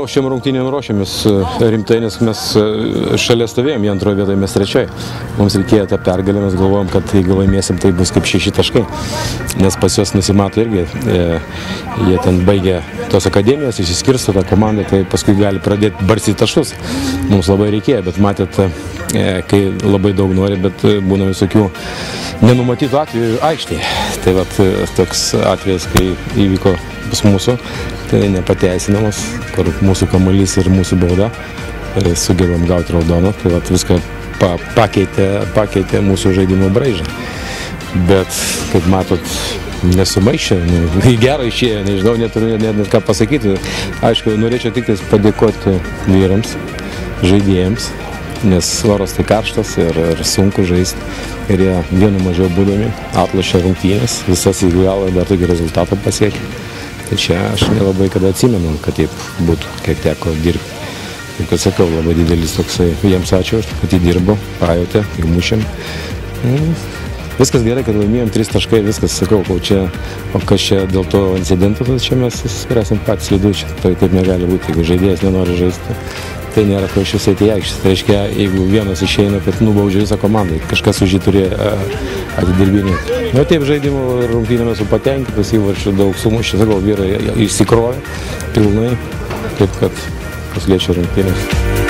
Šiam rungtynėm ruošiamės rimtai, nes mes šalia stovėjom, jie antroje vietoje, mes trečioje. Mums reikėjo tą pergalę, mes galvojom, kad jeigu laimėsim, tai bus kaip 6 taškai. Nes pas juos nusimato irgi, jie ten baigia tos akademijos, išsiskirsto tą komandą, tai paskui gali pradėti barstyti taškus. Mums labai reikėjo, bet matėt, kai labai daug nori, bet būna visokių nenumatytų atvejų aikštėje. Tai vat toks atvejas, kai įvyko pas mūsų, tai nepateisinamas, kur mūsų kamuolys ir mūsų bauda sugebam gauti raudoną, tai vat viską pakeitė mūsų žaidimo braižą. Bet, kaip matot, nesumaišė, į gerą išėjo, nežinau, neturiu net ką pasakyti. Aišku, norėčiau tik padėkoti vyrams, žaidėjams, nes oras tai karštas ir sunku žaisti. Ir jie vienu mažiau būdami atlošė rungtynės, visas į galą dar tokį rezultatą pasiekė. Tai čia aš nelabai kada atsimenu, kad taip būtų, kiek teko dirbti. Kaip kad sakau, labai didelis toksai, jiems ačiū, kad jį dirbo, pajutė, įmušėm. Viskas gerai, kad laimėjom 3 taškai, viskas, sakau, o kas čia dėl to incidento, tai čia mes spręsim patys vidučiai. Tai taip negali būti, jeigu žaidėjas nenori žaisti, tai nėra ko iš visai tai aikštės. Tai reiškia, jeigu vienas išeina, kad nubaudžia visą komandą, kažkas už jį turėjo atidirbinėti. Nu, taip žaidimų rungtynėm esu patenkintas, įvarčių daug sumušė, sakau, vyrai išsikrovė pilnai, taip kad kas liečia rungtynės.